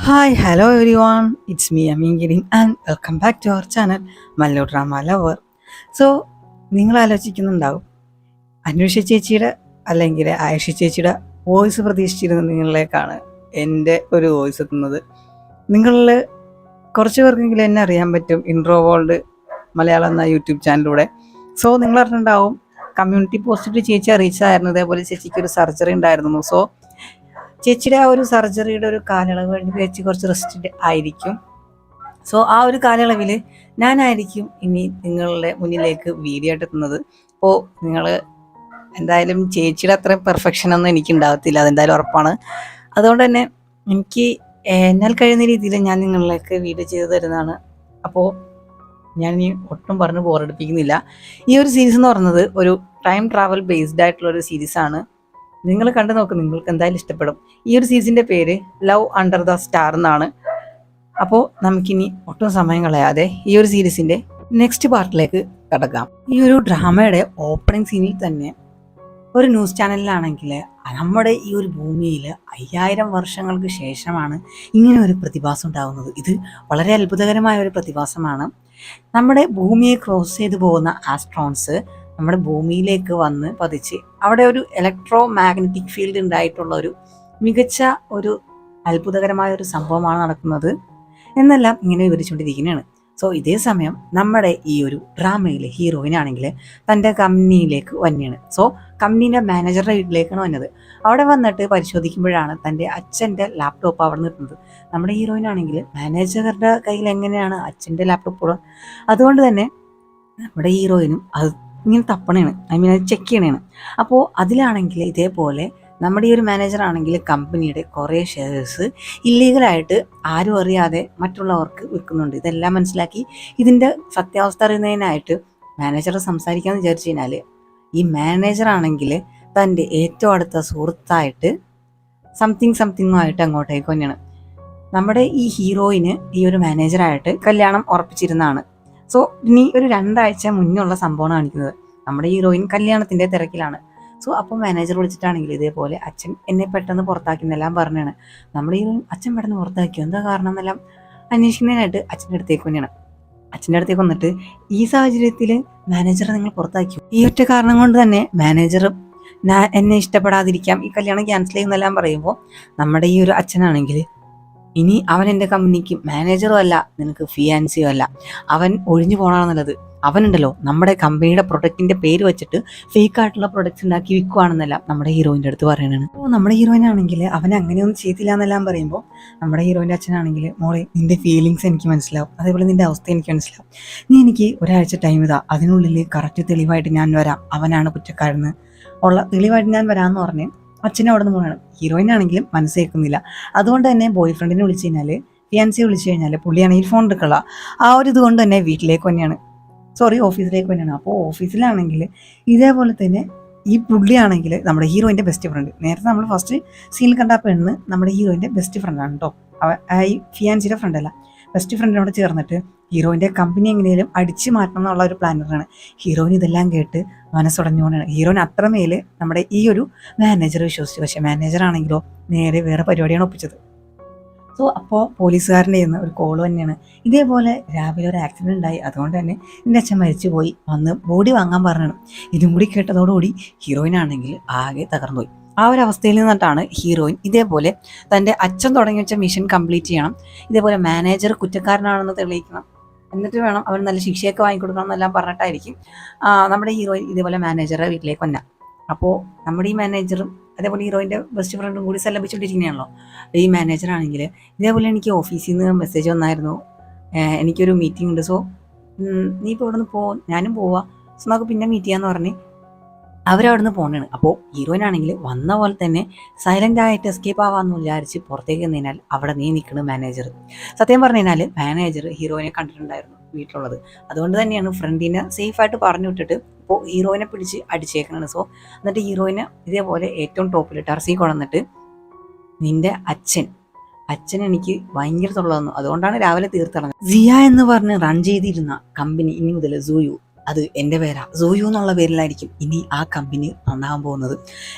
Hi, hello everyone. It's me, Amin Girin, and welcome back to our channel, Mallu Drama Lover. So, നിങ്ങൾ ആലോചിക്കുന്നുണ്ടാവും അന്വേഷ ചേച്ചിയുടെ അല്ലെങ്കിൽ ആയിഷ ചേച്ചിയുടെ voice പ്രതീക്ഷിച്ചിരുന്ന നിങ്ങളിലേക്കാണ് എൻ്റെ ഒരു വോയിസ് എത്തുന്നത്. നിങ്ങളിൽ കുറച്ച് പേർക്കെങ്കിലും എന്നെ അറിയാൻ പറ്റും ഇൻട്രോ വേൾഡ് മലയാളം എന്ന യൂട്യൂബ് ചാനലിലൂടെ. സോ നിങ്ങൾ അറിഞ്ഞിട്ടുണ്ടാവും കമ്മ്യൂണിറ്റി പോസ്റ്റിട്ട് ചേച്ചി അറിയിച്ചായിരുന്നു ഇതേപോലെ ചേച്ചിക്ക് ഒരു സർജറി ഉണ്ടായിരുന്നു. സോ ചേച്ചിയുടെ ആ ഒരു സർജറിയുടെ ഒരു കാലയളവ് കഴിഞ്ഞ് ചേച്ചി കുറച്ച് റെസ്റ്റ് ആയിരിക്കും. സോ ആ ഒരു കാലയളവിൽ ഞാനായിരിക്കും ഇനി നിങ്ങളുടെ മുന്നിലേക്ക് വീഡിയോ ആയിട്ട് എത്തുന്നത്. അപ്പോൾ നിങ്ങൾ എന്തായാലും ചേച്ചിയുടെ അത്രയും പെർഫെക്ഷനൊന്നും എനിക്ക് ഉണ്ടാകത്തില്ല, അതെന്തായാലും ഉറപ്പാണ്. അതുകൊണ്ട് തന്നെ എനിക്ക് എന്നാൽ കഴിയുന്ന രീതിയിൽ ഞാൻ നിങ്ങളിലേക്ക് വീഡിയോ ചെയ്തു തരുന്നതാണ്. അപ്പോൾ ഞാൻ ഇനി ഒട്ടും പറഞ്ഞ് ബോറടിപ്പിക്കുന്നില്ല. ഈ ഒരു സീരീസ് എന്ന് പറയുന്നത് ഒരു ടൈം ട്രാവൽ ബേസ്ഡ് ആയിട്ടുള്ള ഒരു സീരീസാണ്. നിങ്ങൾ കണ്ടു നോക്ക്, നിങ്ങൾക്ക് എന്തായാലും ഇഷ്ടപ്പെടും. ഈ ഒരു സീരീസിൻ്റെ പേര് ലവ് അണ്ടർ ദ സ്റ്റാർ എന്നാണ്. അപ്പോൾ നമുക്കിനി ഒട്ടും സമയം കളയാതെ ഈ ഒരു സീരീസിൻ്റെ നെക്സ്റ്റ് പാർട്ടിലേക്ക് കടക്കാം. ഈ ഒരു ഡ്രാമയുടെ ഓപ്പണിംഗ് സീനിൽ തന്നെ ഒരു ന്യൂസ് ചാനലിലാണെങ്കിൽ നമ്മുടെ ഈ ഒരു ഭൂമിയിൽ 5000 വർഷങ്ങൾക്ക് ശേഷമാണ് ഇങ്ങനെ ഒരു പ്രതിഭാസം ഉണ്ടാകുന്നത്. ഇത് വളരെ അത്ഭുതകരമായ ഒരു പ്രതിഭാസമാണ്. നമ്മുടെ ഭൂമിയെ ക്രോസ് ചെയ്തു പോകുന്ന ആസ്ട്രോൺസ് നമ്മുടെ ഭൂമിയിലേക്ക് വന്ന് പതിച്ച് അവിടെ ഒരു ഇലക്ട്രോ മാഗ്നറ്റിക് ഫീൽഡ് ഉണ്ടായിട്ടുള്ള ഒരു മികച്ച ഒരു അത്ഭുതകരമായ ഒരു സംഭവമാണ് നടക്കുന്നത് എന്നെല്ലാം ഇങ്ങനെ വിവരിച്ചുകൊണ്ടിരിക്കുന്നതാണ്. സോ ഇതേ സമയം നമ്മുടെ ഈ ഒരു ഡ്രാമയിലെ ഹീറോയിനാണെങ്കിൽ തൻ്റെ കമ്പനിയിലേക്ക് വന്നെയാണ്. സോ കമ്പനീൻ്റെ മാനേജറുടെ വീട്ടിലേക്കാണ് വന്നത്. അവിടെ വന്നിട്ട് പരിശോധിക്കുമ്പോഴാണ് തൻ്റെ അച്ഛൻ്റെ ലാപ്ടോപ്പ് അവിടെ നിൽക്കുന്നത്. നമ്മുടെ ഹീറോയിനാണെങ്കിൽ മാനേജറുടെ കയ്യിൽ എങ്ങനെയാണ് അച്ഛൻ്റെ ലാപ്ടോപ്പ് ഉള്ളത്? അതുകൊണ്ട് തന്നെ നമ്മുടെ ഹീറോയിനും അത് ഇങ്ങനെ തപ്പണയാണ്, അത് ചെക്ക് ചെയ്യണതാണ്. അപ്പോൾ അതിലാണെങ്കിൽ ഇതേപോലെ നമ്മുടെ ഈ ഒരു മാനേജർ ആണെങ്കിൽ കമ്പനിയുടെ കുറേ ഷെയർസ് ഇല്ലീഗലായിട്ട് ആരും അറിയാതെ മറ്റുള്ളവർക്ക് വിൽക്കുന്നുണ്ട്. ഇതെല്ലാം മനസ്സിലാക്കി ഇതിൻ്റെ സത്യാവസ്ഥ അറിയുന്നതിനായിട്ട് മാനേജറെ സംസാരിക്കാമെന്ന് വിചാരിച്ചു കഴിഞ്ഞാൽ ഈ മാനേജർ ആണെങ്കിൽ തൻ്റെ ഏറ്റവും അടുത്ത സുഹൃത്തായിട്ട് സംതിങ്ങുമായിട്ട് അങ്ങോട്ടേക്ക് തന്നെയാണ്. നമ്മുടെ ഈ ഹീറോയിന് ഈ ഒരു മാനേജറായിട്ട് കല്യാണം ഉറപ്പിച്ചിരുന്നതാണ്. സോ ഇനി ഒരു 2 ആഴ്ച മുന്നുള്ള സംഭവമാണ് കാണിക്കുന്നത്. നമ്മുടെ ഹീറോയിൻ കല്യാണത്തിൻ്റെ തിരക്കിലാണ്. സോ അപ്പോൾ മാനേജർ വിളിച്ചിട്ടാണെങ്കിൽ ഇതേപോലെ അച്ഛൻ എന്നെ പെട്ടെന്ന് പുറത്താക്കിയെന്നെല്ലാം പറഞ്ഞാണ്. നമ്മുടെ ഹീറോയിൻ അച്ഛൻ പെട്ടെന്ന് പുറത്താക്കിയോ, എന്താ കാരണം എന്നെല്ലാം അന്വേഷിക്കുന്നതിനായിട്ട് അച്ഛൻ്റെ അടുത്തേക്ക് തന്നെയാണ്. അച്ഛൻ്റെ അടുത്തേക്ക് വന്നിട്ട് ഈ സാഹചര്യത്തിൽ മാനേജറെ നിങ്ങൾ പുറത്താക്കിയോ, ഈ ഒറ്റ കാരണം കൊണ്ട് തന്നെ മാനേജർ എന്നെ ഇഷ്ടപ്പെടാതിരിക്കാം, ഈ കല്യാണം ക്യാൻസൽ ചെയ്യുന്നെല്ലാം പറയുമ്പോൾ നമ്മുടെ ഈ ഒരു അച്ഛനാണെങ്കിൽ ഇനി അവൻ എൻ്റെ കമ്പനിക്ക് മാനേജറും അല്ല, നിനക്ക് ഫിയാൻസിയോ അല്ല, അവൻ ഒഴിഞ്ഞു പോകണമെന്ന് നല്ലത്. അവനുണ്ടല്ലോ നമ്മുടെ കമ്പനിയുടെ പ്രൊഡക്റ്റിൻ്റെ പേര് വെച്ചിട്ട് ഫേക്കായിട്ടുള്ള പ്രൊഡക്ട്സ് ഉണ്ടാക്കി വിൽക്കുകയാണെന്നെല്ലാം നമ്മുടെ ഹീറോയിൻ്റെ അടുത്ത് പറയണതാണ്. അപ്പോൾ നമ്മുടെ ഹീറോയിനാണെങ്കിൽ അവൻ അങ്ങനെയൊന്നും ചെയ്തില്ല എന്നെല്ലാം പറയുമ്പോൾ നമ്മുടെ ഹീറോയിൻ്റെ അച്ഛനാണെങ്കിൽ മോളെ നിൻ്റെ ഫീലിങ്സ് എനിക്ക് മനസ്സിലാവും, അതേപോലെ നിൻ്റെ അവസ്ഥ എനിക്ക് മനസ്സിലാവും, നീ എനിക്ക് ഒരാഴ്ച ടൈം ഇതാ, അതിനുള്ളിൽ കറക്റ്റ് തെളിവായിട്ട് ഞാൻ വരാം, അവനാണ് കുറ്റക്കാരെന്ന് ഉള്ള തെളിവായിട്ട് ഞാൻ വരാമെന്ന് പറഞ്ഞ് അച്ഛനെ അവിടെ നിന്ന് പോകണം. ഹീറോയിനാണെങ്കിലും മനസ്സേക്കുന്നില്ല. അതുകൊണ്ട് തന്നെ ബോയ് ഫ്രണ്ടിനെ വിളിച്ചു കഴിഞ്ഞാൽ, ഫിയാൻസിയെ വിളിച്ചു കഴിഞ്ഞാൽ പുള്ളിയാണെങ്കിൽ ഫോൺ എടുക്കുക. ആ ഒരു ഇതുകൊണ്ട് തന്നെ വീട്ടിലേക്ക് തന്നെയാണ്, ഓഫീസിലേക്ക് തന്നെയാണ്. അപ്പോൾ ഓഫീസിലാണെങ്കിൽ ഇതേപോലെ തന്നെ ഈ പുള്ളിയാണെങ്കിൽ നമ്മുടെ ഹീറോയിൻ്റെ ബെസ്റ്റ് ഫ്രണ്ട്. നേരത്തെ നമ്മൾ ഫസ്റ്റ് സീനിൽ കണ്ട പെണ്ണ് നമ്മുടെ ഹീറോയിൻ്റെ ബെസ്റ്റ് ഫ്രണ്ടാണ് കേട്ടോ. ഈ ഫിയാൻസിയുടെ ഫ്രണ്ടല്ല, ബെസ്റ്റ് ഫ്രണ്ടിനോട് ചേർന്നിട്ട് ഹീറോയിൻ്റെ കമ്പനി എങ്ങനെയും അടിച്ചു മാറ്റണം എന്നുള്ള ഒരു പ്ലാനറാണ്. ഹീറോയിൻ ഇതെല്ലാം കേട്ട് മനസ്സുടഞ്ഞുകൊണ്ടാണ്. ഹീറോയിൻ അത്രമേൽ നമ്മുടെ ഈ ഒരു മാനേജറെ വിശ്വസിച്ചു. പക്ഷേ മാനേജറാണെങ്കിലോ നേരെ വേറെ പരിപാടിയാണ് ഒപ്പിച്ചത്. സോ അപ്പോൾ പോലീസുകാരൻ്റെ നിന്ന് ഒരു കോൾ തന്നെയാണ്, ഇതേപോലെ രാവിലെ ഒരു ആക്സിഡൻറ്റ് ഉണ്ടായി, അതുകൊണ്ട് തന്നെ എൻ്റെ അച്ഛൻ മരിച്ചു പോയി, വന്ന് ബോഡി വാങ്ങാൻ പറഞ്ഞാണ്. ഇതും കൂടി കേട്ടതോടുകൂടി ഹീറോയിനാണെങ്കിൽ ആകെ തകർന്നുപോയി. ആ ഒരു അവസ്ഥയിൽ നിന്നിട്ടാണ് ഹീറോയിൻ ഇതേപോലെ തൻ്റെ അച്ഛൻ തുടങ്ങി വെച്ച മിഷൻ കംപ്ലീറ്റ് ചെയ്യണം, ഇതേപോലെ മാനേജർ കുറ്റക്കാരനാണെന്ന് തെളിയിക്കണം, എന്നിട്ട് വേണം അവർ നല്ല ശിക്ഷയൊക്കെ വാങ്ങിക്കൊടുക്കണം എന്നെല്ലാം പറഞ്ഞിട്ടായിരിക്കും നമ്മുടെ ഹീറോയിൻ ഇതേപോലെ മാനേജറുടെ വീട്ടിലേക്ക് വന്ന. അപ്പോൾ നമ്മുടെ ഈ മാനേജറും അതേപോലെ ഹീറോയിൻ്റെ ബെസ്റ്റ് ഫ്രണ്ടും കൂടി സെല്ലപ്പിച്ചുകൊണ്ടിരിക്കുന്നതാണല്ലോ. ഈ മാനേജറാണെങ്കിൽ ഇതേപോലെ എനിക്ക് ഓഫീസിൽ നിന്ന് മെസ്സേജ് വന്നായിരുന്നു, എനിക്കൊരു മീറ്റിംഗ് ഉണ്ട്, സോ നീ ഇപ്പോൾ ഇവിടെ നിന്ന് ഞാനും പോവാം, സോ നമുക്ക് പിന്നെ മീറ്റ് ചെയ്യാമെന്ന് പറഞ്ഞ് അവരവിടെ നിന്ന് പോകണതാണ്. അപ്പോൾ ഹീറോയിനാണെങ്കിൽ വന്ന പോലെ തന്നെ സൈലൻ്റ് ആയിട്ട് എസ്കേപ്പ് ആവാമെന്ന് വിചാരിച്ച് പുറത്തേക്ക് നിന്നാൽ അവിടെ നീ നിൽക്കുന്ന മാനേജർ. സത്യം പറഞ്ഞു കഴിഞ്ഞാൽ മാനേജർ ഹീറോയിനെ കണ്ടിട്ടുണ്ടായിരുന്നു വീട്ടിലുള്ളത്. അതുകൊണ്ട് തന്നെയാണ് ഫ്രണ്ടിനെ സേഫായിട്ട് പറഞ്ഞു വിട്ടിട്ട് ഇപ്പോൾ ഹീറോയിനെ പിടിച്ച് അടിച്ചേക്കണതാണ്. സോ എന്നിട്ട് ഹീറോയിനെ ഇതേപോലെ ഏറ്റവും ടോപ്പിൽ ടർസി കൊണ്ടുവന്നിട്ട് നിൻ്റെ അച്ഛൻ എനിക്ക് ഭയങ്കര തൊള്ള തന്നു, അതുകൊണ്ടാണ് രാവിലെ തീർത്തിറങ്ങുന്നത്. സിയ എന്ന് പറഞ്ഞ് റൺ ചെയ്തിരുന്ന കമ്പനി ഇനി മുതൽ സൂയു അത് എൻ്റെ പേരാ, സോയു എന്നുള്ള പേരിലായിരിക്കും ഇനി ആ കമ്പനി നന്നാകാൻ പോകുന്നത്.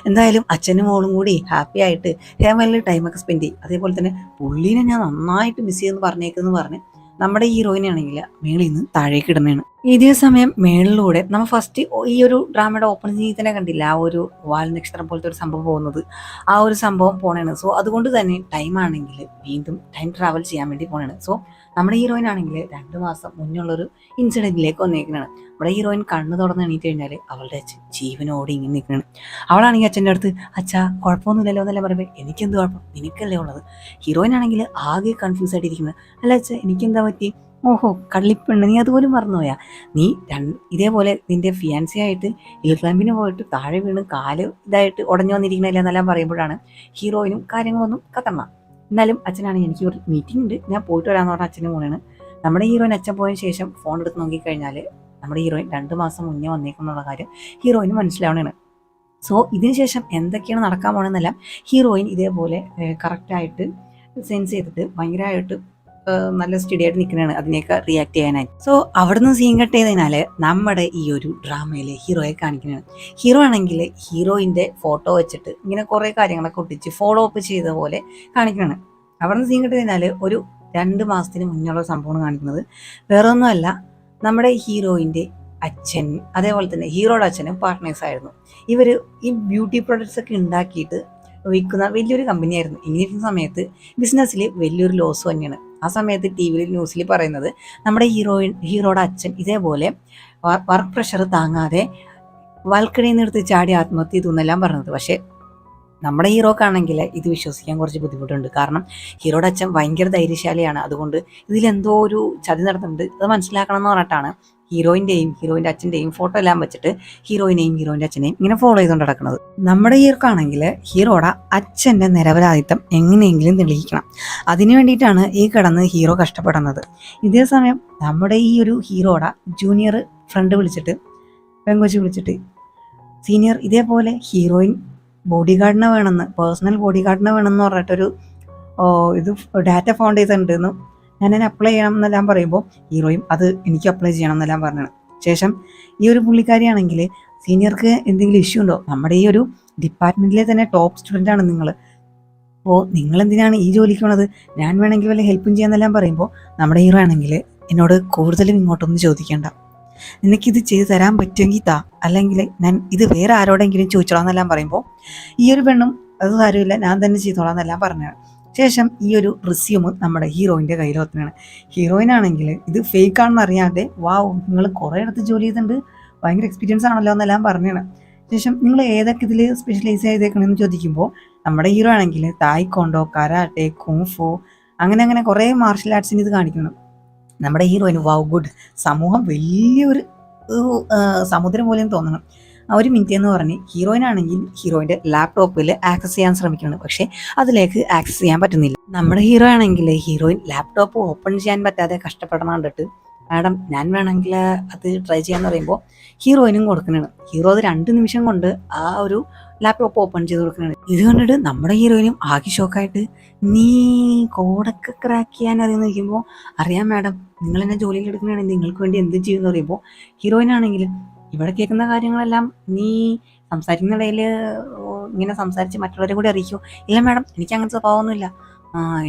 എന്തായാലും അച്ഛനും മോളും കൂടി ഹാപ്പി ആയിട്ട് ഹേമലിൽ ടൈമൊക്കെ സ്പെൻഡ് ചെയ്യും. അതേപോലെ തന്നെ പുള്ളീനെ ഞാൻ നന്നായിട്ട് മിസ് ചെയ്യുമെന്ന് പറഞ്ഞേക്കെന്ന് പറഞ്ഞ് നമ്മുടെ ഹീറോയിനാണെങ്കിൽ മേളിൽ നിന്ന് താഴേക്ക് ഇടുന്നതാണ്. ഇതേ സമയം മേളിലൂടെ നമ്മൾ ഫസ്റ്റ് ഈ ഒരു ഡ്രാമയുടെ ഓപ്പണിംഗ് തന്നെ കണ്ടില്ല, ആ ഒരു വാൽ നക്ഷത്രം പോലത്തെ ഒരു സംഭവം പോകുന്നത്, ആ ഒരു സംഭവം പോണേണ്. സോ അതുകൊണ്ട് തന്നെ ടൈം ആണെങ്കിൽ വീണ്ടും ടൈം ട്രാവൽ ചെയ്യാൻ വേണ്ടി പോണേണ്. സോ നമ്മുടെ ഹീറോയിൻ ആണെങ്കിൽ 2 മാസം മുന്നുള്ളൊരു ഇൻസിഡൻറ്റിലേക്ക് വന്നേക്കുന്നതാണ്. നമ്മുടെ ഹീറോയിൻ കണ്ണ് തുറന്ന് എണീറ്റ് കഴിഞ്ഞാൽ അവളുടെ അച്ഛൻ ജീവനോടെ ഇങ്ങനെ നിൽക്കുകയാണ്. അവളാണെങ്കിൽ അച്ഛൻ്റെ അടുത്ത് അച്ഛാ കുഴപ്പമൊന്നുമില്ലല്ലോ എന്നല്ല പറയുമ്പോൾ എനിക്കെന്ത് കുഴപ്പം, നിനക്കല്ലേ ഉള്ളത്. ഹീറോയിൻ ആണെങ്കിൽ ആകെ കൺഫ്യൂസ് ആയിട്ടിരിക്കുന്നത്. അല്ല അച്ഛാ എനിക്കെന്താ പറ്റി, ഓഹോ കള്ളിപ്പെണ്ണ് നീ അതുപോലും മറന്നുപോയാ, നീ ഇതേപോലെ നിന്റെ ഫിയാൻസി ആയിട്ട് ഹിൽ ക്ലൈമ്പിന് പോയിട്ട് താഴെ വീണ് കാല് ഇതായിട്ട് ഉടഞ്ഞു വന്നിരിക്കണില്ല എന്നെല്ലാം പറയുമ്പോഴാണ് ഹീറോയിനും കാര്യങ്ങളൊന്നും കത്തണ. എന്നാലും അച്ഛനാണെങ്കിൽ എനിക്ക് ഒരു മീറ്റിംഗ് ഉണ്ട്, ഞാൻ പോയിട്ട് വരാമെന്ന് പറഞ്ഞ അച്ഛനും പോണെയാണ്. നമ്മുടെ ഹീറോയിൻ അച്ഛൻ പോയതിന് ശേഷം ഫോൺ എടുത്ത് നോക്കിക്കഴിഞ്ഞാൽ നമ്മുടെ ഹീറോയിൻ 2 മാസം മുന്നേ വന്നേക്കുന്നുള്ള കാര്യം ഹീറോയിന് മനസ്സിലാവണതാണ്. സോ ഇതിന് ശേഷം എന്തൊക്കെയാണ് നടക്കാൻ പോകണമെന്നെല്ലാം ഹീറോയിൻ ഇതേപോലെ കറക്റ്റായിട്ട് സെൻസ് ചെയ്തിട്ട് ഭയങ്കരമായിട്ട് നല്ല സ്റ്റഡി ആയിട്ട് നിൽക്കുന്നതാണ് അതിനെയൊക്കെ റിയാക്ട് ചെയ്യാനായിട്ട്. സോ അവിടുന്ന് സീൻ കട്ട് ചെയ്തതിനാൽ നമ്മുടെ ഈ ഒരു ഡ്രാമയിൽ ഹീറോയെ കാണിക്കുന്നതാണ്. ഹീറോ ആണെങ്കിൽ ഹീറോയിൻ്റെ ഫോട്ടോ വെച്ചിട്ട് ഇങ്ങനെ കുറേ കാര്യങ്ങളൊക്കെ ഒട്ടിച്ച് ഫോളോ അപ്പ് ചെയ്ത പോലെ കാണിക്കുന്നതാണ്. അവിടുന്ന് സീൻ കട്ട് ചെയ്തതിനാൽ ഒരു 2 മാസത്തിന് മുന്നുള്ള സംഭവമാണ് കാണിക്കുന്നത്. വേറെ ഒന്നുമല്ല, നമ്മുടെ ഹീറോയിൻ്റെ അച്ഛൻ അതേപോലെ തന്നെ ഹീറോയുടെ അച്ഛനും പാർട്ട്നേഴ്സായിരുന്നു. ഇവർ ഈ ബ്യൂട്ടി പ്രൊഡക്ട്സ് ഒക്കെ ഉണ്ടാക്കിയിട്ട് വിൽക്കുന്ന വലിയൊരു കമ്പനിയായിരുന്നു. ഇങ്ങനെ സമയത്ത് ബിസിനസ്സിൽ വലിയൊരു ലോസ് തന്നെയാണ്. ആ സമയത്ത് ടി വിയിൽ ന്യൂസിൽ പറയുന്നത് നമ്മുടെ ഹീറോയുടെ അച്ഛൻ ഇതേപോലെ വർക്ക് പ്രഷർ താങ്ങാതെ വാൽക്കണിയിൽ നിന്ന് എടുത്ത് ചാടി ആത്മഹത്യ ചെയ്തു എന്നെല്ലാം പറഞ്ഞത്. പക്ഷേ നമ്മുടെ ഹീറോക്കാണെങ്കിൽ ഇത് വിശ്വസിക്കാൻ കുറച്ച് ബുദ്ധിമുട്ടുണ്ട്. കാരണം ഹീറോയുടെ അച്ഛൻ ഭയങ്കര ധൈര്യശാലിയാണ്. അതുകൊണ്ട് ഇതിലെന്തോ ഒരു ചതി നടത്തുന്നുണ്ട്, അത് മനസ്സിലാക്കണം എന്ന് പറഞ്ഞിട്ടാണ് ഹീറോയിൻ്റെ അച്ഛൻ്റെയും ഫോട്ടോ എല്ലാം വെച്ചിട്ട് ഹീറോയിൻ്റെ അച്ഛനെയും ഇങ്ങനെ ഫോളോ ചെയ്തുകൊണ്ട് നടക്കുന്നത്. നമ്മുടെ ഹീറോക്കാണെങ്കിൽ ഹീറോയുടെ അച്ഛൻ്റെ നിരപരാധിത്വം എങ്ങനെയെങ്കിലും തെളിയിക്കണം. അതിനു വേണ്ടിയിട്ടാണ് ഈ കിടന്ന് ഹീറോ കഷ്ടപ്പെടുന്നത്. ഇതേ സമയം നമ്മുടെ ഈ ഒരു ഹീറോയുടെ ജൂനിയർ ഫ്രണ്ട് വിളിച്ചിട്ട് പെങ്കൊച്ച് വിളിച്ചിട്ട് സീനിയർ ഇതേപോലെ ഹീറോയിൻ ബോഡി ഗാർഡിനെ വേണമെന്ന്, പേഴ്സണൽ ബോഡി ഗാർഡിനെ വേണമെന്ന് പറഞ്ഞിട്ടൊരു ഇത് ഡാറ്റ ഫൗണ്ട് ചെയ്തിട്ടുണ്ടെന്നും ഞാൻ അപ്ലൈ ചെയ്യണം എന്നെല്ലാം പറയുമ്പോൾ ഹീറോയും അത് എനിക്ക് അപ്ലൈ ചെയ്യണം എന്നെല്ലാം പറഞ്ഞാണ്. ശേഷം ഈ ഒരു പുള്ളിക്കാരിയാണെങ്കിൽ സീനിയർക്ക് എന്തെങ്കിലും ഇഷ്യൂ ഉണ്ടോ, നമ്മുടെ ഈ ഒരു ഡിപ്പാർട്ട്മെൻറ്റിലെ തന്നെ ടോപ്പ് സ്റ്റുഡൻ്റ് ആണ് നിങ്ങൾ, അപ്പോൾ നിങ്ങളെന്തിനാണ് ഈ ജോലിക്ക് വന്നത്, ഞാൻ വേണമെങ്കിൽ വല്ല ഹെൽപ്പും ചെയ്യാമെന്നെല്ലാം പറയുമ്പോൾ നമ്മുടെ ഹീറോ ആണെങ്കിൽ എന്നോട് കൂടുതലും ഇങ്ങോട്ടൊന്നും ചോദിക്കേണ്ട, നിനക്കിത് ചെയ്ത് തരാൻ പറ്റുമെങ്കിൽ താ, അല്ലെങ്കിൽ ഞാൻ ഇത് വേറെ ആരോടെങ്കിലും ചോദിച്ചോളാം എന്നെല്ലാം പറയുമ്പോൾ ഈ ഒരു പെണ്ണും അത് കാര്യമില്ല ഞാൻ തന്നെ ചെയ്തോളാം എന്നെല്ലാം പറഞ്ഞാണ്. ശേഷം ഈ ഒരു റിസ്യൂം നമ്മുടെ ഹീറോയിൻ്റെ കയ്യിൽ വെക്കുന്നതാണ്. ഹീറോയിനാണെങ്കിൽ ഇത് ഫേക്ക് ആണെന്ന് അറിയാതെ വാവ് നിങ്ങൾ കുറേ ഇടത്ത് ജോലി ചെയ്തിട്ടുണ്ട്, ഭയങ്കര എക്സ്പീരിയൻസ് ആണല്ലോ എന്നെല്ലാം പറഞ്ഞാണ്. ശേഷം നിങ്ങൾ ഏതൊക്കെ ഇതിൽ സ്പെഷ്യലൈസ് ചെയ്തേക്കണമെന്ന് ചോദിക്കുമ്പോൾ നമ്മുടെ ഹീറോ ആണെങ്കിൽ തായ്ക്കൊണ്ടോ, കരാട്ടെ, കുങ്ഫു അങ്ങനെ കുറേ മാർഷൽ ആർട്സിന് ഇത് കാണിക്കണം. നമ്മുടെ ഹീറോയിന് വാവ് ഗുഡ്, സമൂഹം വലിയൊരു സമുദ്രം പോലെയും തോന്നണം. ഒരു മിനിറ്റ് എന്ന് പറഞ്ഞ് ഹീറോയിനാണെങ്കിൽ ഹീറോയിൻ്റെ ലാപ്ടോപ്പിൽ ആക്സസ് ചെയ്യാൻ ശ്രമിക്കുകയാണ്. പക്ഷേ അതിലേക്ക് ആക്സസ് ചെയ്യാൻ പറ്റുന്നില്ല. നമ്മുടെ ഹീറോ ആണെങ്കിൽ ഹീറോയിൻ ലാപ്ടോപ്പ് ഓപ്പൺ ചെയ്യാൻ പറ്റാതെ കഷ്ടപ്പെടണം കണ്ടിട്ട് മാഡം ഞാൻ വേണമെങ്കിൽ അത് ട്രൈ ചെയ്യാന്ന് പറയുമ്പോൾ ഹീറോയിനും കൊടുക്കുന്നതാണ്. ഹീറോ അത് 2 നിമിഷം കൊണ്ട് ആ ഒരു ലാപ്ടോപ്പ് ഓപ്പൺ ചെയ്ത് കൊടുക്കുന്നതാണ്. ഇത് കണ്ടിട്ട് നമ്മുടെ ഹീറോയിനും ആകെ ഷോക്കായിട്ട് നീ കോഡൊക്കെ ക്രാക്ക് ചെയ്യാൻ അറിയുമെന്ന് ചോദിക്കുമ്പോൾ അറിയാം മാഡം, നിങ്ങൾ എന്നെ ജോലിയിൽ എടുക്കുന്നതാണ്, നിങ്ങൾക്ക് വേണ്ടി എന്ത് ചെയ്യുമെന്ന് പറയുമ്പോൾ ഹീറോയിനാണെങ്കിൽ ഇവിടെ കേൾക്കുന്ന കാര്യങ്ങളെല്ലാം നീ സംസാരിക്കുന്നിടയിൽ ഇങ്ങനെ സംസാരിച്ച് മറ്റുള്ളവരെ കൂടി അറിയിക്കുമോ, ഇല്ല മാഡം എനിക്ക് അങ്ങനത്തെ സ്വഭാവമൊന്നുമില്ല,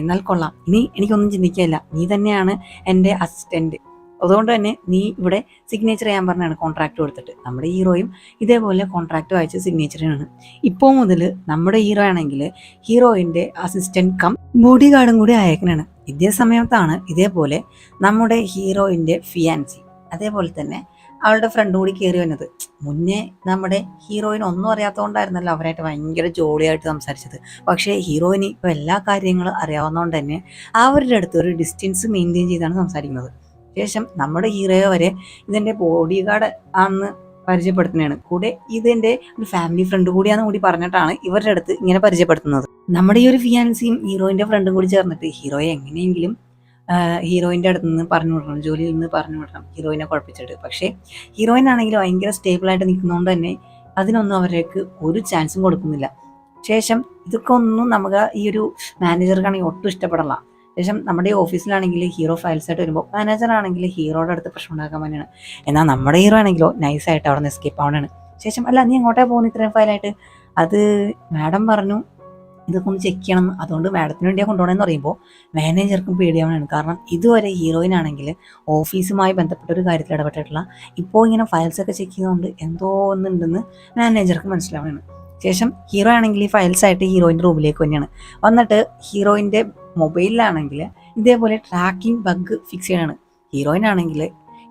എന്നാൽ കൊള്ളാം, ഇനി എനിക്കൊന്നും ചിന്തിക്കില്ല, നീ തന്നെയാണ് എൻ്റെ അസിസ്റ്റൻറ്റ്, അതുകൊണ്ട് തന്നെ നീ ഇവിടെ സിഗ്നേച്ചർ ചെയ്യാൻ പറഞ്ഞാണ് കോൺട്രാക്ട് കൊടുത്തിട്ട്. നമ്മുടെ ഹീറോയും ഇതേപോലെ കോൺട്രാക്ട് വായിച്ച് സിഗ്നേച്ചർ ചെയ്യണം. ഇപ്പോൾ മുതൽ നമ്മുടെ ഹീറോ ആണെങ്കിൽ ഹീറോയിൻ്റെ അസിസ്റ്റൻറ്റ് കം ബോഡി ഗാർഡും കൂടി അയക്കണാണ്. ഇതേ സമയത്താണ് ഇതേപോലെ നമ്മുടെ ഹീറോയിൻ്റെ ഫിയാൻസി അതേപോലെ തന്നെ അവളുടെ ഫ്രണ്ട് കൂടി കയറി വന്നത്. മുന്നേ നമ്മുടെ ഹീറോയിൻ ഒന്നും അറിയാത്തതുകൊണ്ടായിരുന്നല്ലോ അവരായിട്ട് ഭയങ്കര ജോളിയായിട്ട് സംസാരിച്ചത്. പക്ഷേ ഹീറോയിന് ഇപ്പോൾ എല്ലാ കാര്യങ്ങളും അറിയാവുന്നതുകൊണ്ട് തന്നെ അവരുടെ അടുത്ത് ഒരു ഡിസ്റ്റൻസ് മെയിൻറ്റെയിൻ ചെയ്താണ് സംസാരിക്കുന്നത്. ശേഷം നമ്മുടെ ഹീറോയെ വരെ ഇതിൻ്റെ ബോഡി ഗാർഡ് ആണെന്ന് പരിചയപ്പെടുത്തുന്നതാണ്. കൂടെ ഇതിൻ്റെ ഒരു ഫാമിലി ഫ്രണ്ട് കൂടിയാന്ന് കൂടി പറഞ്ഞിട്ടാണ് ഇവരുടെ അടുത്ത് ഇങ്ങനെ പരിചയപ്പെടുത്തുന്നത്. നമ്മുടെ ഈ ഒരു ഫിയാൻസിയും ഹീറോയിൻ്റെ ഫ്രണ്ടും കൂടി ചേർന്നിട്ട് ഹീറോയെ എങ്ങനെയെങ്കിലും ഹീറോയിൻ്റെ അടുത്ത് നിന്ന് പറഞ്ഞു വിടണം, ജോലിയിൽ നിന്ന് പറഞ്ഞു വിടണം ഹീറോയിനെ കുഴപ്പിച്ചിട്ട്. പക്ഷേ ഹീറോയിൻ ആണെങ്കിൽ ഭയങ്കര സ്റ്റേബിളായിട്ട് നിൽക്കുന്നതുകൊണ്ട് തന്നെ അതിനൊന്നും അവർക്ക് ഒരു ചാൻസും കൊടുക്കുന്നില്ല. ശേഷം ഇതൊക്കെ ഒന്നും നമുക്ക് ഈ ഒരു മാനേജർക്കാണെങ്കിൽ ഒട്ടും ഇഷ്ടപ്പെടില്ല. ശേഷം നമ്മുടെ ഈ ഓഫീസിലാണെങ്കിൽ ഹീറോ ഫയൽസ് ആയിട്ട് വരുമ്പോൾ മാനേജർ ആണെങ്കിൽ ഹീറോയുടെ അടുത്ത് പ്രശ്നം ഉണ്ടാക്കാൻ വേണ്ടിയാണ്. എന്നാൽ നമ്മുടെ ഹീറോ ആണെങ്കിലോ നൈസായിട്ട് അവിടെ നിന്ന് എസ്കേപ്പ് ആവണാണ്. ശേഷം അല്ല നീ എങ്ങോട്ടേ പോകുന്നു ഇത്രയും ഫയലായിട്ട്, അത് മാഡം പറഞ്ഞു ഇതൊക്കെ ഒന്ന് ചെക്ക് ചെയ്യണം, അതുകൊണ്ട് മാഡത്തിന് വേണ്ടിയാണ് കൊണ്ടുപോകണമെന്ന് പറയുമ്പോൾ മാനേജർക്കും പേടിയാവണമാണ്. കാരണം ഇതുവരെ ഹീറോയിൻ ആണെങ്കിൽ ഓഫീസുമായി ബന്ധപ്പെട്ട ഒരു കാര്യത്തിൽ ഇടപെട്ടിട്ടുള്ള, ഇപ്പോൾ ഇങ്ങനെ ഫയൽസൊക്കെ ചെക്ക് ചെയ്തുകൊണ്ട് എന്തോ ഒന്നുണ്ടെന്ന് മാനേജർക്ക് മനസ്സിലാവണമാണ്. ശേഷം ഹീറോ ആണെങ്കിൽ ഈ ഫയൽസായിട്ട് ഹീറോയിൻ്റെ റൂമിലേക്ക് തന്നെയാണ് വന്നിട്ട് ഹീറോയിൻ്റെ മൊബൈലിലാണെങ്കിൽ ഇതേപോലെ ട്രാക്കിംഗ് ബഗ് ഫിക്സ് ചെയ്യണമാണ്. ഹീറോയിൻ ആണെങ്കിൽ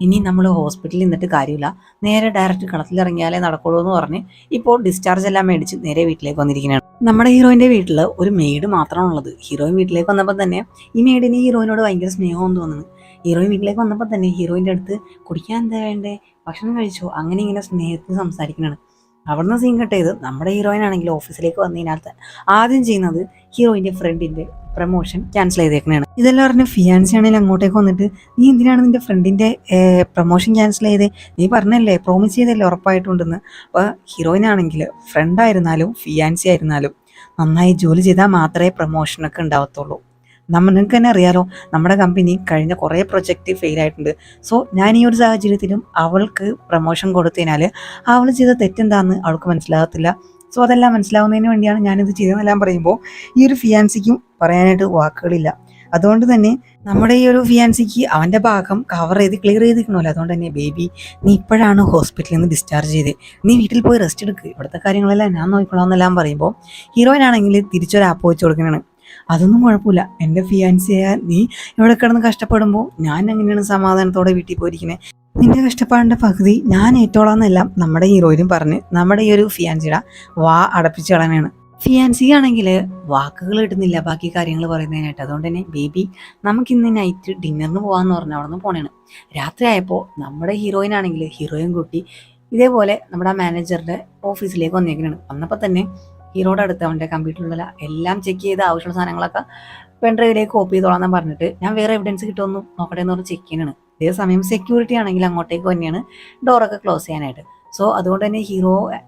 ഇനി നമ്മൾ ഹോസ്പിറ്റലിൽ നിന്നിട്ട് കാര്യമില്ല, നേരെ ഡയറക്റ്റ് കളത്തിലിറങ്ങിയാലേ നടക്കുള്ളൂ എന്ന് പറഞ്ഞ് ഇപ്പോൾ ഡിസ്ചാർജ് എല്ലാം മേടിച്ച് നേരെ വീട്ടിലേക്ക് വന്നിരിക്കുകയാണ്. നമ്മുടെ ഹീറോയിൻ്റെ വീട്ടിൽ ഒരു മെയ്ഡ് മാത്രമാണുള്ളത്. ഹീറോയിൻ വീട്ടിലേക്ക് വന്നപ്പോൾ തന്നെ ഈ മെയ്ഡിന് ഹീറോയിനോട് ഭയങ്കര സ്നേഹമെന്ന് തോന്നുന്നു. ഹീറോയിൻ വീട്ടിലേക്ക് വന്നപ്പോൾ തന്നെ ഹീറോയിൻ്റെ അടുത്ത് കുടിക്കാൻ എന്താ വേണ്ടേ, ഭക്ഷണം കഴിച്ചോ, അങ്ങനെ ഇങ്ങനെ സ്നേഹത്തിൽ സംസാരിക്കുന്നതാണ്. അവിടുന്ന് സീൻ കട്ട് ചെയ്ത് നമ്മുടെ ഹീറോയിൻ ആണെങ്കിൽ ഓഫീസിലേക്ക് വന്നതിനാൽ ആദ്യം ചെയ്യുന്നത് ഹീറോയിൻ്റെ ഫ്രണ്ടിൻ്റെ പ്രൊമോഷൻ ക്യാൻസൽ ചെയ്തേക്കണതാണ്. ഇതെല്ലാം പറഞ്ഞ് ഫിയാൻസി ആണെങ്കിൽ അങ്ങോട്ടേക്ക് വന്നിട്ട് നീ എന്തിനാണ് നിന്റെ ഫ്രണ്ടിൻ്റെ പ്രൊമോഷൻ ക്യാൻസൽ ചെയ്തേ, നീ പറഞ്ഞല്ലേ പ്രോമിസ് ചെയ്തല്ലേ ഉറപ്പായിട്ടുണ്ടെന്ന്. അപ്പോൾ ഹീറോയിൻ ആണെങ്കിൽ ഫ്രണ്ടായിരുന്നാലും ഫിയാൻസി ആയിരുന്നാലും നന്നായി ജോലി ചെയ്താൽ മാത്രമേ പ്രൊമോഷനൊക്കെ ഉണ്ടാവത്തുള്ളൂ. നിങ്ങൾക്ക് തന്നെ അറിയാലോ നമ്മുടെ കമ്പനി കഴിഞ്ഞ കുറേ പ്രൊജക്റ്റ് ഫെയിൽ ആയിട്ടുണ്ട്. സോ ഞാൻ ഈ ഒരു സാഹചര്യത്തിലും അവൾക്ക് പ്രൊമോഷൻ കൊടുത്തതിനാൽ അവൾ ചെയ്ത തെറ്റെന്താണെന്ന് അവൾക്ക് മനസ്സിലാകത്തില്ല. സോ അതെല്ലാം മനസ്സിലാവുന്നതിന് വേണ്ടിയാണ് ഞാനിത് ചെയ്തതെന്നെല്ലാം പറയുമ്പോൾ ഈ ഒരു ഫിയാൻസിക്കും പറയാനായിട്ട് വാക്കുകളില്ല. അതുകൊണ്ട് തന്നെ നമ്മുടെ ഈ ഒരു ഫിയാൻസിക്ക് അവൻ്റെ ഭാഗം കവർ ചെയ്ത് ക്ലിയർ ചെയ്തിരിക്കണമല്ലോ. അതുകൊണ്ട് തന്നെ ബേബി നീ ഇപ്പോഴാണ് ഹോസ്പിറ്റലിൽ നിന്ന് ഡിസ്ചാർജ് ചെയ്തേ, നീ വീട്ടിൽ പോയി റെസ്റ്റ് എടുക്കുക, ഇവിടുത്തെ കാര്യങ്ങളെല്ലാം ഞാൻ നോക്കിക്കോളാം എന്നെല്ലാം പറയുമ്പോൾ ഹീറോയിൻ ആണെങ്കിൽ തിരിച്ചൊരു ആപ്പ് വെച്ച് കൊടുക്കുന്നതാണ്. അതൊന്നും കുഴപ്പമില്ല, എൻ്റെ ഫിയാൻസിയായ നീ ഇവിടെ കിടന്ന് കഷ്ടപ്പെടുമ്പോൾ ഞാൻ എങ്ങനെയാണ് സമാധാനത്തോടെ വീട്ടിൽ പോയിരിക്കുന്നത്, നിന്റെ കഷ്ടപ്പാടിൻ്റെ പകുതി ഞാൻ ഏറ്റോളാന്നെല്ലാം നമ്മുടെ ഹീറോയിനും പറഞ്ഞ് നമ്മുടെ ഈ ഒരു ഫിയാൻസിയുടെ വാ അടപ്പിച്ച് കളനാണ്. ഫിയാൻസി ആണെങ്കിൽ വാക്കുകൾ കിട്ടുന്നില്ല ബാക്കി കാര്യങ്ങൾ പറയുന്നതിനായിട്ട്. അതുകൊണ്ട് തന്നെ ബേബി നമുക്കിന്ന് നൈറ്റ് ഡിന്നറിന് പോകാമെന്ന് പറഞ്ഞാൽ അവിടെ നിന്ന് പോണേണ്. രാത്രി ആയപ്പോൾ നമ്മുടെ ഹീറോയിൻ ആണെങ്കിൽ ഹീറോയിൻ കൂട്ടി ഇതേപോലെ നമ്മുടെ മാനേജറുടെ ഓഫീസിലേക്ക് വന്നേക്കുന്നതാണ്. വന്നപ്പോൾ തന്നെ ഹീറോയുടെ അടുത്ത് അവൻ്റെ കമ്പ്യൂട്ടറിലുള്ള എല്ലാം ചെക്ക് ചെയ്ത് ആവശ്യമുള്ള സാധനങ്ങളൊക്കെ പെൺഡ്രൈവിലേക്ക് കോപ്പി ചെയ്തോളാം പറഞ്ഞിട്ട് ഞാൻ വേറെ എവിഡൻസ് കിട്ടുമെന്ന് നോക്കട്ടെ എന്ന് പറഞ്ഞ് ചെക്ക് ചെയ്യണതാണ്. അതേസമയം സെക്യൂരിറ്റി ആണെങ്കിൽ അങ്ങോട്ടേക്ക് തന്നെയാണ് ഡോറൊക്കെ ക്ലോസ് ചെയ്യാനായിട്ട്. സോ അതുകൊണ്ട് തന്നെ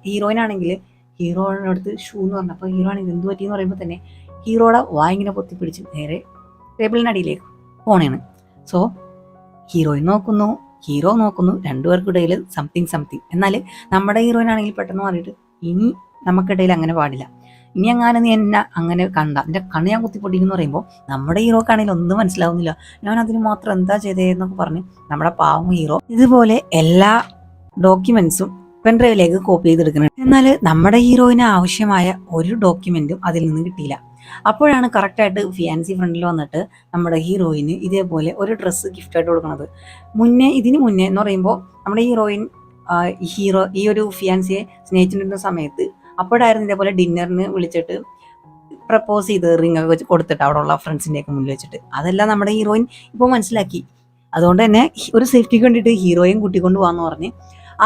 ഹീറോയിൻ ആണെങ്കിൽ ഹീറോയുടെ അടുത്ത് ഷൂ എന്ന് പറഞ്ഞപ്പോൾ ഹീറോ ആണെങ്കിൽ എന്ത് പറ്റിയെന്ന് പറയുമ്പോൾ തന്നെ ഹീറോയുടെ വായിങ്ങനെ പൊത്തിപ്പിടിച്ച് നേരെ ടേബിളിനടിയിലേക്ക് പോണേണ്. സോ ഹീറോയിൻ നോക്കുന്നു, ഹീറോ നോക്കുന്നു, രണ്ടുപേർക്കിടയിൽ സംതിങ്. എന്നാൽ നമ്മുടെ ഹീറോയിൻ ആണെങ്കിൽ പെട്ടെന്ന് മാറിയിട്ട് ഇനി നമുക്കിടയിൽ അങ്ങനെ പാടില്ല, ഇനി എങ്ങാനും നീ എന്നെ അങ്ങനെ കണ്ട എൻ്റെ കണ്ണ് ഞാൻ കുത്തിപ്പൊട്ടിക്കുന്നു പറയുമ്പോൾ നമ്മുടെ ഹീറോക്കാണെങ്കിൽ ഒന്നും മനസ്സിലാവുന്നില്ല, ഞാൻ അതിന് മാത്രം എന്താ ചെയ്തതെന്നൊക്കെ പറഞ്ഞ് നമ്മുടെ പാവം ഹീറോ ഇതുപോലെ എല്ലാ ഡോക്യുമെന്റ്സും പെൻഡ്രൈവിലേക്ക് കോപ്പി ചെയ്തെടുക്കുന്നത്. എന്നാൽ നമ്മുടെ ഹീറോയിന് ആവശ്യമായ ഒരു ഡോക്യുമെന്റും അതിൽ നിന്ന് കിട്ടിയില്ല. അപ്പോഴാണ് കറക്റ്റായിട്ട് ഫിയാൻസി ഫ്രണ്ടിൽ വന്നിട്ട് നമ്മുടെ ഹീറോയിന് ഇതേപോലെ ഒരു ഡ്രസ്സ് ഗിഫ്റ്റായിട്ട് കൊടുക്കുന്നത്. ഇതിന് മുന്നേ എന്ന് പറയുമ്പോൾ നമ്മുടെ ഹീറോയിൻ ഈ ഒരു ഫിയാൻസിയെ സ്നേഹിച്ചിട്ടുന്ന സമയത്ത് അപ്പോഴായിരുന്നു ഇതേപോലെ ഡിന്നറിന് വിളിച്ചിട്ട് പ്രപ്പോസ് ചെയ്ത് റിംഗ് ഒക്കെ വെച്ച് കൊടുത്തിട്ട് അവിടെ ഉള്ള ഫ്രണ്ട്സിൻ്റെയൊക്കെ മുന്നിൽ വെച്ചിട്ട് അതെല്ലാം നമ്മുടെ ഹീറോയിൻ ഇപ്പോൾ മനസ്സിലാക്കി. അതുകൊണ്ട് തന്നെ ഒരു സേഫ്റ്റിക്ക് വേണ്ടിയിട്ട് ഹീറോയും കൂട്ടിക്കൊണ്ട് പോകാമെന്ന് പറഞ്ഞ്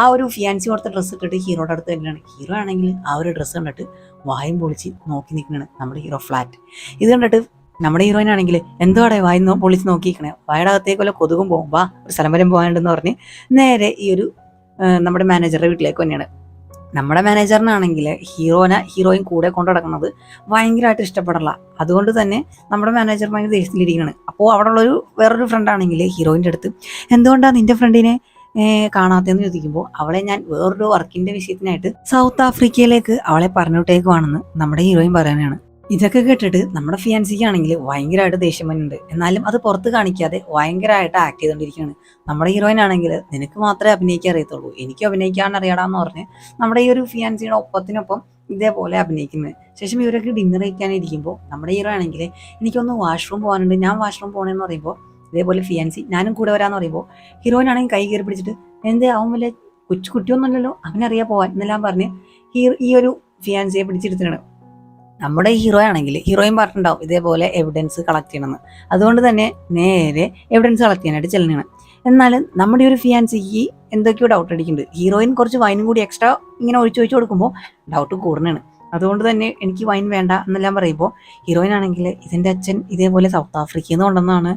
ആ ഒരു ഫിയാൻസി കൊടുത്ത ഡ്രസ്സ് ഇട്ടിട്ട് ഹീറോയുടെ അടുത്ത് തന്നെയാണ്. ഹീറോ ആണെങ്കിൽ ആ ഒരു ഡ്രസ്സ് കണ്ടിട്ട് വായും പൊളിച്ച് നോക്കി നിൽക്കണതാണ് നമ്മുടെ ഹീറോ ഫ്ലാറ്റ്. ഇത് കണ്ടിട്ട് നമ്മുടെ ഹീറോയിൻ ആണെങ്കിൽ എന്തോടെ വായി പൊളിച്ച് നോക്കിയിരിക്കണേ, വായുടെ അകത്തേക്ക് വല്ല കൊതുകും പോകുമ്പോൾ ഒരു സ്ഥലം വരെ പോകാനുണ്ടെന്ന് പറഞ്ഞ് നേരെ ഈ ഒരു നമ്മുടെ മാനേജറുടെ വീട്ടിലേക്ക് തന്നെയാണ്. നമ്മുടെ മാനേജറിനാണെങ്കിൽ ഹീറോയിൻ കൂടെ കൊണ്ടു നടക്കുന്നത് ഭയങ്കരമായിട്ട് ഇഷ്ടപ്പെടില്ല. അതുകൊണ്ട് തന്നെ നമ്മുടെ മാനേജർ ഭയങ്കര ദേഷ്യത്തിലിരിക്കുകയാണ്. അപ്പോൾ അവിടെ ഉള്ളൊരു വേറൊരു ഫ്രണ്ടാണെങ്കിൽ ഹീറോയിൻ്റെ അടുത്ത് എന്തുകൊണ്ടാണ് നിന്റെ ഫ്രണ്ടിനെ കാണാത്തതെന്ന് ചോദിക്കുമ്പോൾ അവളെ ഞാൻ വേറൊരു വർക്കിൻ്റെ വിഷയത്തിനായിട്ട് സൗത്ത് ആഫ്രിക്കയിലേക്ക് അവളെ പറഞ്ഞിട്ടേക്കുവാണെന്ന് നമ്മുടെ ഹീറോയിൻ പറയാനാണ്. ഇതൊക്കെ കേട്ടിട്ട് നമ്മുടെ ഫിയാൻസിക്കാണെങ്കിൽ ഭയങ്കരമായിട്ട് ദേഷ്യം വരുന്നുണ്ട്. എന്നാലും അത് പുറത്ത് കാണിക്കാതെ ഭയങ്കരമായിട്ട് ആക്ട് ചെയ്തുകൊണ്ടിരിക്കുകയാണ്. നമ്മുടെ ഹീറോയിൻ ആണെങ്കിൽ നിനക്ക് മാത്രമേ അഭിനയിക്കാൻ അറിയത്തുള്ളൂ, എനിക്ക് അഭിനയിക്കാൻ അറിയാടാന്ന് പറഞ്ഞ് നമ്മുടെ ഈ ഒരു ഫിയാൻസിയുടെ ഒപ്പത്തിനൊപ്പം ഇതേപോലെ അഭിനയിക്കുന്നത്. ശേഷം ഇവരൊക്കെ ഡിന്നർ കഴിക്കാനിരിക്കുമ്പോൾ നമ്മുടെ ഹീറോ ആണെങ്കിൽ എനിക്കൊന്ന് വാഷ്റൂം പോകാനുണ്ട്, ഞാൻ വാഷ്റൂം പോകണമെന്ന് പറയുമ്പോൾ ഇതേപോലെ ഫിയാൻസി ഞാനും കൂടെ വരാമെന്ന് പറയുമ്പോൾ ഹീറോയിൻ ആണെങ്കിൽ കൈ കയറി പിടിച്ചിട്ട് എന്തേ അവൻ വലിയ കുട്ടിയൊന്നുമല്ലല്ലോ അവനറിയാൻ പോവാൻ എന്നെല്ലാം പറഞ്ഞ് ഈ ഒരു ഫിയാൻസിയെ പിടിച്ചെടുത്തിട്ടാണ്. നമ്മുടെ ഹീറോ ആണെങ്കിൽ ഹീറോയിൻ പറഞ്ഞിട്ടുണ്ടാവും ഇതേപോലെ എവിഡൻസ് കളക്ട് ചെയ്യണമെന്ന്. അതുകൊണ്ട് തന്നെ നേരെ എവിഡൻസ് കളക്ട് ചെയ്യാനായിട്ട് ചെല്ലണം. എന്നാലും നമ്മുടെ ഒരു ഫിയാൻസിക്ക് എന്തൊക്കെയോ ഡൗട്ട് അടിക്കുന്നുണ്ട്. ഹീറോയിൻ കുറച്ച് വൈനും കൂടി എക്സ്ട്രാ ഇങ്ങനെ ഒഴിച്ചു കൊടുക്കുമ്പോൾ ഡൗട്ട് കൂടുന്നതാണ്. അതുകൊണ്ട് തന്നെ എനിക്ക് വൈൻ വേണ്ട എന്നെല്ലാം പറയുമ്പോൾ ഹീറോയിൻ ആണെങ്കിൽ ഇതിൻ്റെ അച്ഛൻ ഇതേപോലെ സൗത്ത് ആഫ്രിക്കയിൽ നിന്ന് കൊണ്ടുവന്നാണ്,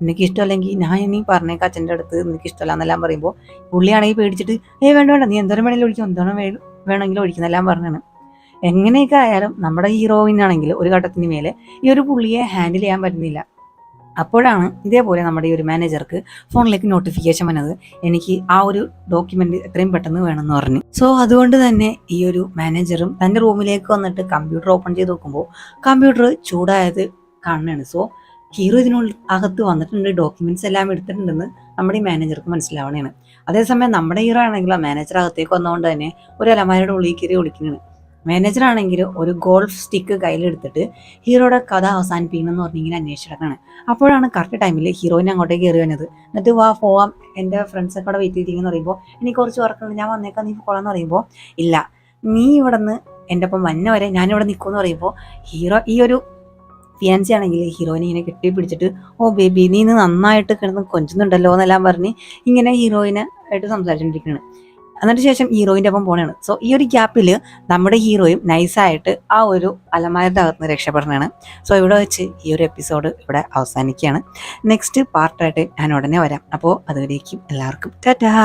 നിനക്ക് ഇഷ്ടമല്ലെങ്കിൽ ഞാൻ ഇനി പറഞ്ഞേക്ക അച്ഛൻ്റെ അടുത്ത് നിനക്ക് ഇഷ്ടമല്ല എന്നെല്ലാം പറയുമ്പോൾ പുള്ളിയാണെങ്കിൽ പേടിച്ചിട്ട് വേണ്ട നീ എന്തോരം വേണമെങ്കിലും ഒഴിക്കും, എന്തോരം വേണമെങ്കിലും ഒഴിക്കുന്നെല്ലാം പറഞ്ഞാണ്. എങ്ങനെയൊക്കെ ആയാലും നമ്മുടെ ഹീറോയിനാണെങ്കിൽ ഒരു ഘട്ടത്തിന് മേലെ ഈ ഒരു പുള്ളിയെ ഹാൻഡിൽ ചെയ്യാൻ പറ്റുന്നില്ല. അപ്പോഴാണ് ഇതേപോലെ നമ്മുടെ ഈ ഒരു മാനേജർക്ക് ഫോണിലേക്ക് നോട്ടിഫിക്കേഷൻ വന്നത്, എനിക്ക് ആ ഒരു ഡോക്യുമെന്റ് എത്രയും പെട്ടെന്ന് വേണമെന്ന് പറഞ്ഞു. സോ അതുകൊണ്ട് തന്നെ ഈ ഒരു മാനേജറും തൻ്റെ റൂമിലേക്ക് വന്നിട്ട് കമ്പ്യൂട്ടർ ഓപ്പൺ ചെയ്ത് നോക്കുമ്പോൾ കമ്പ്യൂട്ടർ ചൂടായത് കാണുകയാണ്. സോ ഹീറോ ഇതിനുള്ളിൽ അകത്ത് വന്നിട്ടുണ്ട്, ഡോക്യുമെന്റ്സ് എല്ലാം എടുത്തിട്ടുണ്ടെന്ന് നമ്മുടെ ഈ മാനേജർക്ക് മനസ്സിലാവണേണ്. അതേസമയം നമ്മുടെ ഹീറോ ആണെങ്കിൽ ആ മാനേജർ അകത്തേക്ക് വന്നതുകൊണ്ട് തന്നെ ഒരു അലമാരയുടെ ഉള്ളിൽ കയറി ഒളിക്കുന്നതാണ്. മാനേജർ ആണെങ്കിൽ ഒരു ഗോൾഫ് സ്റ്റിക്ക് കയ്യിലെടുത്തിട്ട് ഹീറോയുടെ കഥ അവസാനിപ്പിക്കണമെന്ന് പറഞ്ഞ് ഇങ്ങനെ അന്വേഷിച്ചിടക്കാണ്. അപ്പോഴാണ് കറക്റ്റ് ടൈമിൽ ഹീറോയിനെ അങ്ങോട്ടേക്ക് കയറി വന്നത്. എന്നിട്ട് വാ പോവാം, എൻ്റെ ഫ്രണ്ട്സൊക്കെ അവിടെ വെയിറ്റ് ചെയ്തിരിക്കുന്നു പറയുമ്പോൾ, എനിക്ക് കുറച്ച് വർക്കുണ്ട്, ഞാൻ വന്നേക്കാം, നീ പോകാമെന്ന് പറയുമ്പോൾ, ഇല്ല നീ ഇവിടെ നിന്ന് എൻ്റെ ഒപ്പം വന്ന വരെ ഞാനിവിടെ നിൽക്കുമെന്ന് പറയുമ്പോൾ, ഹീറോ ഈ ഒരു ഫിയാൻസി ആണെങ്കിൽ ഹീറോയിനെ ഇങ്ങനെ കെട്ടിപ്പിടിച്ചിട്ട്, ഓ ബേബി നീ ഇന്ന് നന്നായിട്ട് കിടന്ന് കൊഞ്ചുന്നുണ്ടല്ലോ എന്നെല്ലാം പറഞ്ഞ് ഇങ്ങനെ ഹീറോയിനെ ആയിട്ട് സംസാരിച്ചുകൊണ്ടിരിക്കുകയാണ്. എന്നിട്ട് ശേഷം ഹീറോയിൻ്റെ ഒപ്പം പോകണതാണ്. സോ ഈ ഒരു ഗ്യാപ്പിൽ നമ്മുടെ ഹീറോയും നൈസായിട്ട് ആ ഒരു അലമാരയുടെ അകത്ത് നിന്ന് രക്ഷപ്പെടണതാണ്. സോ ഇവിടെ വെച്ച് ഈ ഒരു എപ്പിസോഡ് ഇവിടെ അവസാനിക്കുകയാണ്. നെക്സ്റ്റ് പാർട്ടായിട്ട് ഞാൻ ഉടനെ വരാം. അപ്പോൾ അതുവരേക്കും എല്ലാവർക്കും ടാറ്റാ.